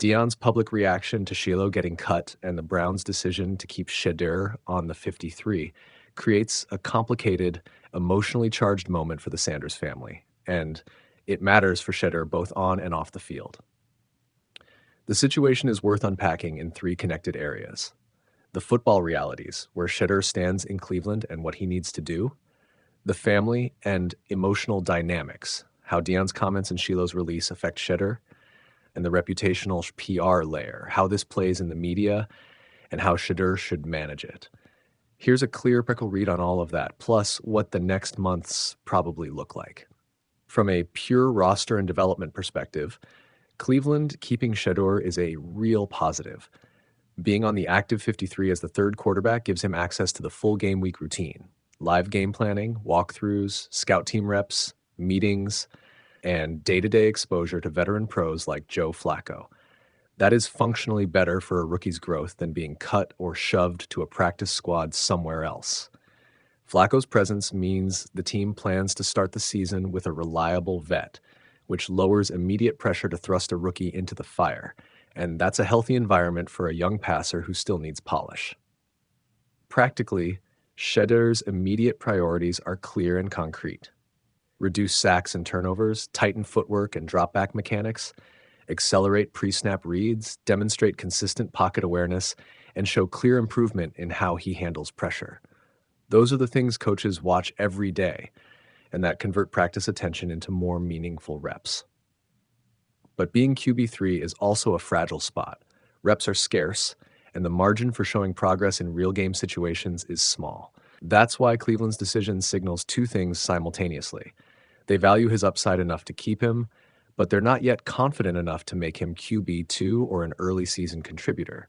Deion's public reaction to Shilo getting cut and the Browns' decision to keep Shedeur on the 53 creates a complicated, emotionally charged moment for the Sanders family, and it matters for Shedeur both on and off the field. The situation is worth unpacking in three connected areas: the football realities, where Shedeur stands in Cleveland and what he needs to do; the family and emotional dynamics, how Deion's comments and Shilo's release affect Shedeur; and the reputational PR layer, how this plays in the media and how Shedeur should manage it. Here's a clear practical read on all of that, plus what the next months probably look like. From a pure roster and development perspective, Cleveland keeping Shedeur is a real positive. Being on the active 53 as the third quarterback gives him access to the full game week routine, live game planning, walkthroughs, scout team reps, meetings, and day-to-day exposure to veteran pros like Joe Flacco. That is functionally better for a rookie's growth than being cut or shoved to a practice squad somewhere else. Flacco's presence means the team plans to start the season with a reliable vet, which lowers immediate pressure to thrust a rookie into the fire, and that's a healthy environment for a young passer who still needs polish. Practically, Shedeur's immediate priorities are clear and concrete: reduce sacks and turnovers, tighten footwork and drop-back mechanics, accelerate pre-snap reads, demonstrate consistent pocket awareness, and show clear improvement in how he handles pressure. Those are the things coaches watch every day, and that convert practice attention into more meaningful reps. But being QB3 is also a fragile spot. Reps are scarce, and the margin for showing progress in real game situations is small. That's why Cleveland's decision signals two things simultaneously. They value his upside enough to keep him, but they're not yet confident enough to make him QB2 or an early season contributor.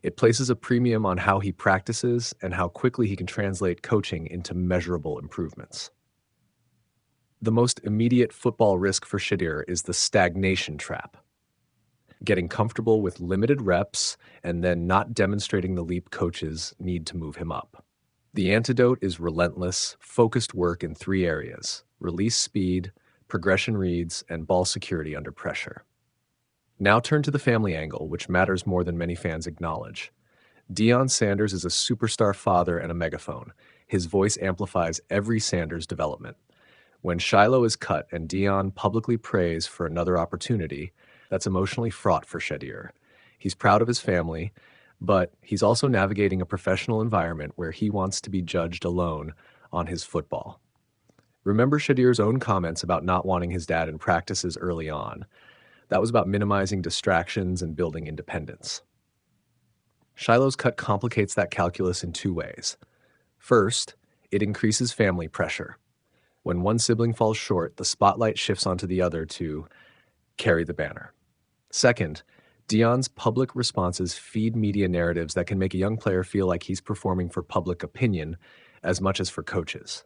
It places a premium on how he practices and how quickly he can translate coaching into measurable improvements. The most immediate football risk for Shedeur is the stagnation trap. Getting comfortable with limited reps and then not demonstrating the leap coaches need to move him up. The antidote is relentless, focused work in three areas: release speed, progression reads, and ball security under pressure. Now turn to the family angle, which matters more than many fans acknowledge. Deion Sanders is a superstar father and a megaphone. His voice amplifies every Sanders development. When Shilo is cut and Deion publicly prays for another opportunity, that's emotionally fraught for Shedeur. He's proud of his family, but he's also navigating a professional environment where he wants to be judged alone on his football. Remember Shedeur's own comments about not wanting his dad in practices early on. That was about minimizing distractions and building independence. Shilo's cut complicates that calculus in two ways. First, it increases family pressure. When one sibling falls short, the spotlight shifts onto the other to carry the banner. Second, Deion's public responses feed media narratives that can make a young player feel like he's performing for public opinion as much as for coaches.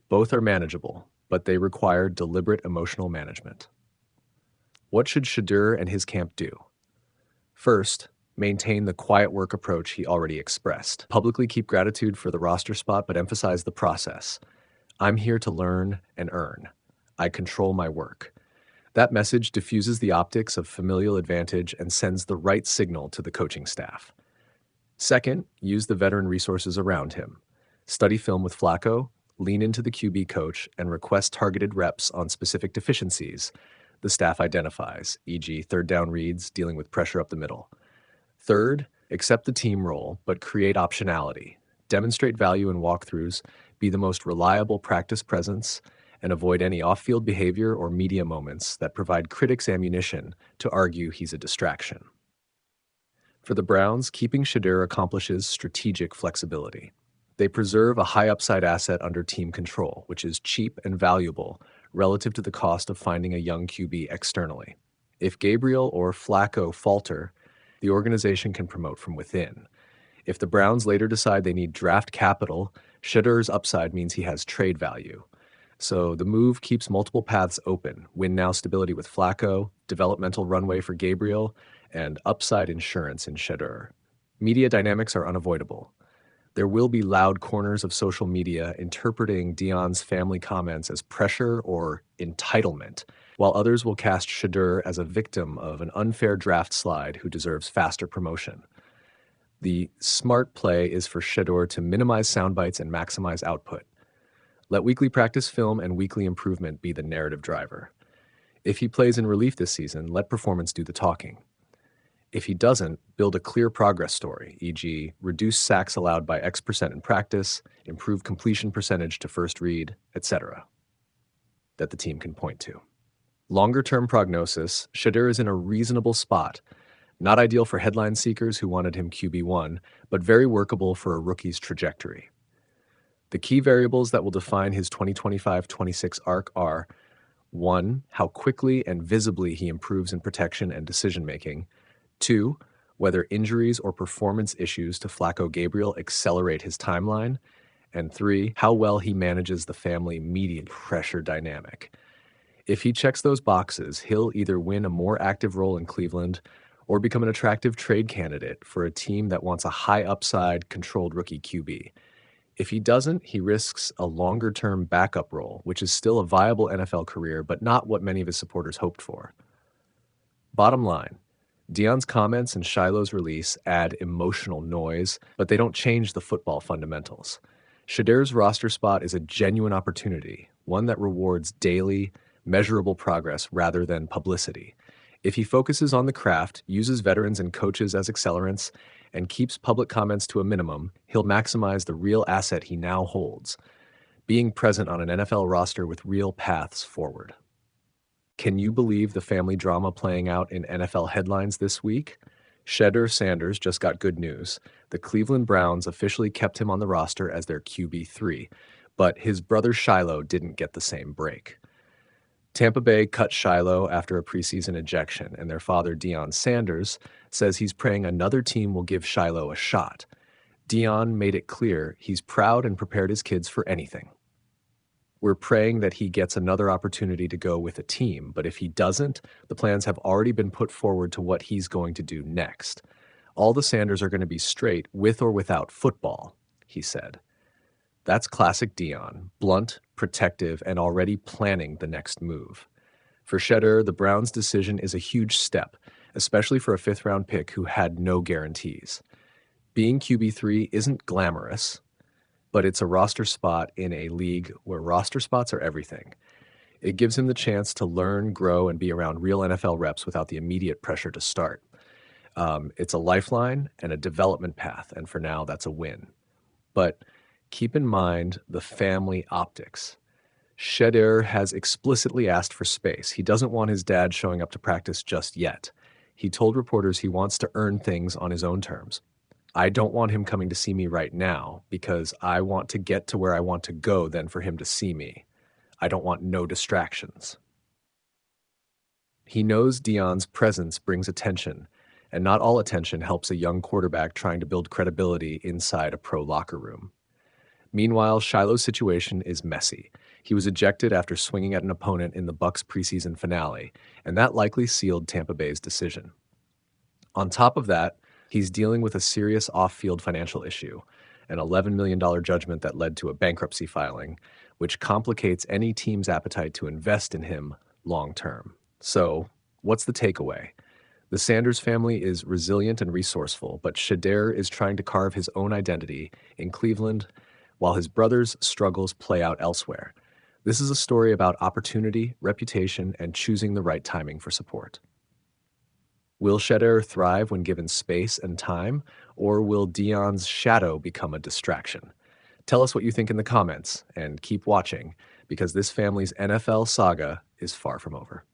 Both are manageable, but they require deliberate emotional management. What should Shedeur and his camp do? First, maintain the quiet work approach he already expressed. Publicly keep gratitude for the roster spot, but emphasize the process. I'm here to learn and earn. I control my work. That message diffuses the optics of familial advantage and sends the right signal to the coaching staff. Second, use the veteran resources around him. Study film with Flacco, lean into the QB coach, and request targeted reps on specific deficiencies the staff identifies, e.g. third down reads, dealing with pressure up the middle. Third, accept the team role, but create optionality. Demonstrate value in walkthroughs, be the most reliable practice presence, and avoid any off-field behavior or media moments that provide critics ammunition to argue he's a distraction. For the Browns, keeping Shedeur accomplishes strategic flexibility. They preserve a high-upside asset under team control, which is cheap and valuable relative to the cost of finding a young QB externally. If Gabriel or Flacco falter, the organization can promote from within. If the Browns later decide they need draft capital, Shedeur's upside means he has trade value. So the move keeps multiple paths open: win now stability with Flacco, developmental runway for Gabriel, and upside insurance in Shedeur. Media dynamics are unavoidable. There will be loud corners of social media interpreting Deion's family comments as pressure or entitlement, while others will cast Shedeur as a victim of an unfair draft slide who deserves faster promotion. The smart play is for Shedeur to minimize sound bites and maximize output. Let weekly practice film and weekly improvement be the narrative driver. If he plays in relief this season, let performance do the talking. If he doesn't, build a clear progress story, e.g., reduce sacks allowed by X% in practice, improve completion percentage to first read, etc., that the team can point to. Longer-term prognosis, Shedeur is in a reasonable spot. Not ideal for headline seekers who wanted him QB1, but very workable for a rookie's trajectory. The key variables that will define his 2025-26 arc are: 1. How quickly and visibly he improves in protection and decision-making. 2. Whether injuries or performance issues to Flacco Gabriel accelerate his timeline. And 3. How well he manages the family media pressure dynamic. If he checks those boxes, he'll either win a more active role in Cleveland or become an attractive trade candidate for a team that wants a high-upside, controlled rookie QB. If he doesn't, he risks a longer-term backup role, which is still a viable NFL career, but not what many of his supporters hoped for. Bottom line, Deion's comments and Shilo's release add emotional noise, but they don't change the football fundamentals. Shedeur's roster spot is a genuine opportunity, one that rewards daily, measurable progress rather than publicity. If he focuses on the craft, uses veterans and coaches as accelerants, and keeps public comments to a minimum, he'll maximize the real asset he now holds, being present on an NFL roster with real paths forward. Can you believe the family drama playing out in NFL headlines this week? Shedeur Sanders just got good news. The Cleveland Browns officially kept him on the roster as their QB3, but his brother Shilo didn't get the same break. Tampa Bay cut Shilo after a preseason ejection, and their father, Deion Sanders, says he's praying another team will give Shilo a shot. Deion made it clear he's proud and prepared his kids for anything. We're praying that he gets another opportunity to go with a team, but if he doesn't, the plans have already been put forward to what he's going to do next. All the Sanders are going to be straight, with or without football, he said. That's classic Deion, blunt, protective, and already planning the next move. For Shedeur, the Browns' decision is a huge step, especially for a fifth-round pick who had no guarantees. Being QB3 isn't glamorous, but it's a roster spot in a league where roster spots are everything. It gives him the chance to learn, grow, and be around real NFL reps without the immediate pressure to start. It's a lifeline and a development path, and for now, that's a win. But keep in mind the family optics. Shedeur has explicitly asked for space. He doesn't want his dad showing up to practice just yet. He told reporters he wants to earn things on his own terms. I don't want him coming to see me right now because I want to get to where I want to go than for him to see me. I don't want no distractions. He knows Deion's presence brings attention, and not all attention helps a young quarterback trying to build credibility inside a pro locker room. Meanwhile, Shilo's situation is messy. He was ejected after swinging at an opponent in the Bucs preseason finale, and that likely sealed Tampa Bay's decision. On top of that, he's dealing with a serious off-field financial issue, an $11 million judgment that led to a bankruptcy filing, which complicates any team's appetite to invest in him long-term. So, what's the takeaway? The Sanders family is resilient and resourceful, but Shedeur is trying to carve his own identity in Cleveland, while his brother's struggles play out elsewhere. This is a story about opportunity, reputation, and choosing the right timing for support. Will Shedeur thrive when given space and time, or will Deion's shadow become a distraction? Tell us what you think in the comments, and keep watching, because this family's NFL saga is far from over.